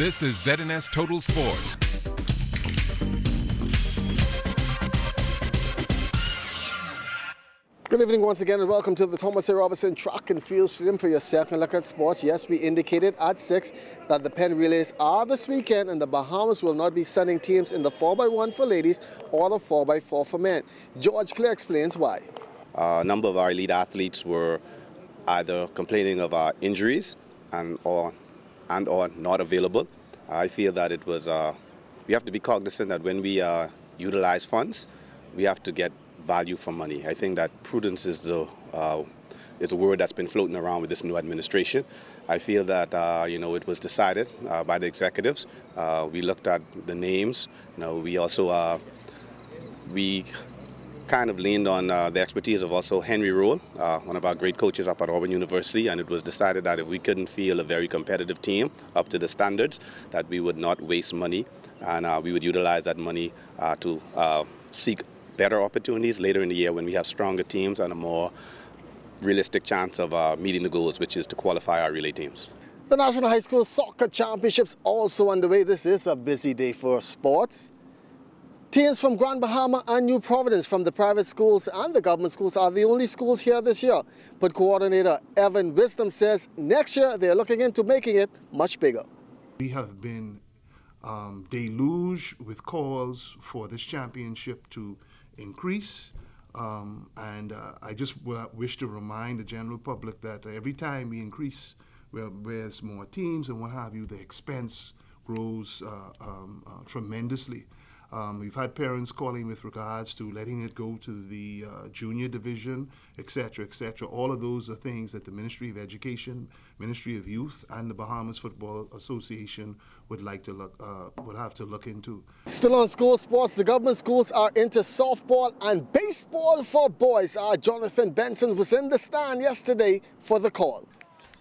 This is ZNS Total Sports. Good evening once again and welcome to the Thomas A. Robinson Track and Field Stadium for your second look at sports. Yes, we indicated at 6 that the Penn Relays are this weekend and the Bahamas will not be sending teams in the 4x1 for ladies or the 4x4 for men. George Clare explains why. A number of our elite athletes were either complaining of injuries and or not available. I feel that it was, we have to be cognizant that when we utilize funds, we have to get value for money. I think that prudence is a word that's been floating around with this new administration. I feel that it was decided by the executives. We looked at the names. We also we kind of leaned on the expertise of also Henry Roll, one of our great coaches up at Auburn University, and it was decided that if we couldn't field a very competitive team up to the standards, that we would not waste money, and we would utilize that money to seek better opportunities later in the year when we have stronger teams and a more realistic chance of meeting the goals, which is to qualify our relay teams. The National High School Soccer Championships also underway. This is a busy day for sports. Teams from Grand Bahama and New Providence from the private schools and the government schools are the only schools here this year. But coordinator Evan Wisdom says next year they're looking into making it much bigger. We have been deluged with calls for this championship to increase, and I just wish to remind the general public that every time we increase, there's more teams and what have you, the expense grows tremendously. We've had parents calling with regards to letting it go to the junior division, et cetera, et cetera. All of those are things that the Ministry of Education, Ministry of Youth, and the Bahamas Football Association would have to look into. Still on school sports, the government schools are into softball and baseball for boys. Jonathan Benson was in the stand yesterday for the call.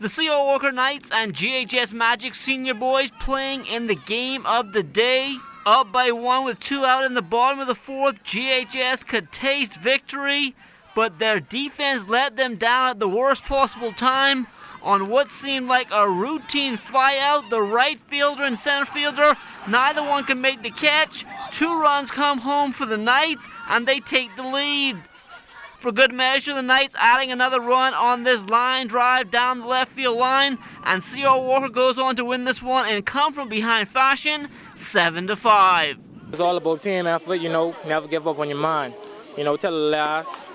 The CO Walker Knights and GHS Magic senior boys playing in the game of the day. Up by 1 with 2 out in the bottom of the fourth, GHS could taste victory, but their defense let them down at the worst possible time. On what seemed like a routine flyout, the right fielder and center fielder, neither one can make the catch. 2 runs come home for the Knights, and they take the lead. For good measure, the Knights adding another run on this line drive down the left field line, and C.O. Walker goes on to win this one and come from behind fashion, 7-5. It's all about team effort, never give up on your mind. Till the last,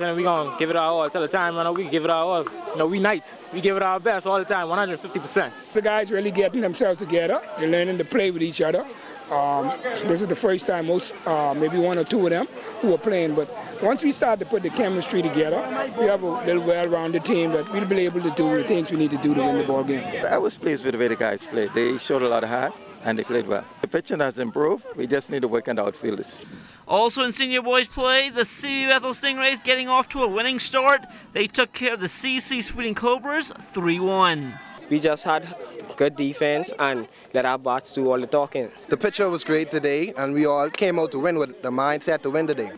and we're going to give it our all. Till the time run out, we give it our all. We Knights, we give it our best all the time, 150%. The guys really getting themselves together. They're learning to play with each other. This is the first time maybe 1 or 2 of them who are playing, but once we start to put the chemistry together, we have a little well-rounded team that we'll be able to do the things we need to do to win the ball game. I was pleased with the way the guys played. They showed a lot of heart and they played well. The pitching has improved. We just need to work on the outfielders. Also in senior boys play, the CU Ethel Stingrays getting off to a winning start. They took care of the CC Sweeting Cobras 3-1. We just had good defense and let our bats do all the talking. The pitcher was great today, and we all came out to win with the mindset to win today.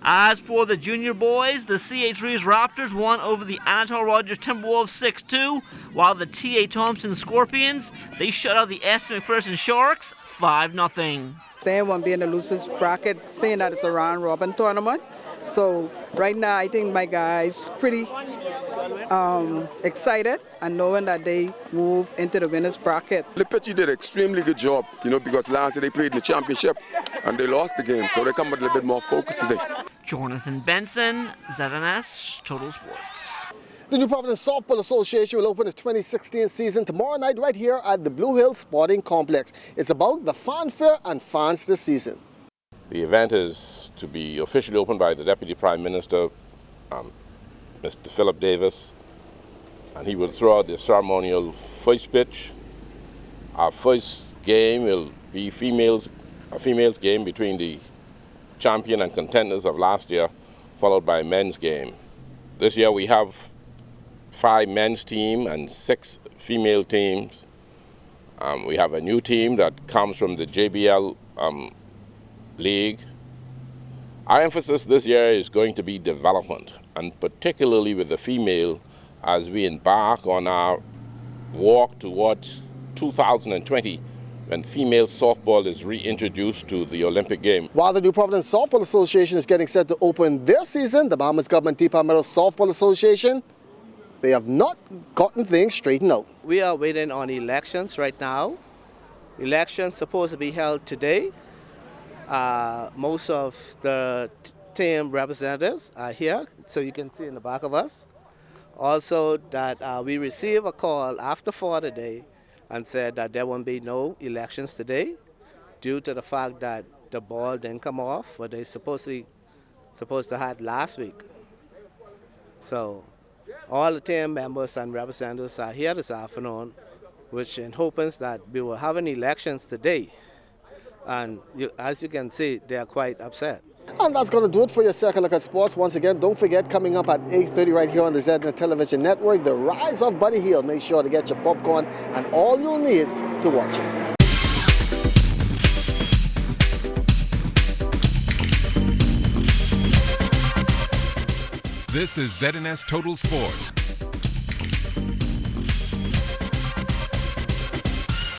As for the junior boys, the CH Reeves Raptors won over the Anatole Rogers Timberwolves 6-2, while the T.A. Thompson Scorpions, they shut out the S. McPherson Sharks 5-0. They won't be in the losers bracket, saying that it's a round-robin tournament. So right now, I think my guys pretty excited and knowing that they move into the winners bracket. The pitcher did an extremely good job, because last year they played in the championship and they lost the game, so they come with a little bit more focus today. Jonathan Benson, ZNS Total Sports. The New Providence Softball Association will open its 2016 season tomorrow night right here at the Blue Hill Sporting Complex. It's about the fanfare and fans this season. The event is to be officially opened by the Deputy Prime Minister, Mr. Philip Davis, and he will throw out the ceremonial first pitch. Our first game will be a females game between the champion and contenders of last year, followed by a men's game. This year we have 5 men's teams and 6 female teams. We have a new team that comes from the JBL League. Our emphasis this year is going to be development, and particularly with the female as we embark on our walk towards 2020 when female softball is reintroduced to the Olympic game. While the New Providence Softball Association is getting set to open their season, the Bahamas Government T. Palmetto Softball Association, they have not gotten things straightened out. We are waiting on elections right now. Elections supposed to be held today. Most of the team representatives are here, so you can see in the back of us. Also that we received a call after 4 today and said that there won't be no elections today due to the fact that the ball didn't come off what they supposed to have last week. So all the team members and representatives are here this afternoon, which in hopes that we will have an elections today. And as you can see, they are quite upset. And that's going to do it for your second look at sports. Once again, don't forget, coming up at 8:30 right here on the ZNet Television Network, the rise of Buddy Hield. Make sure to get your popcorn and all you'll need to watch it. This is ZNS Total Sports.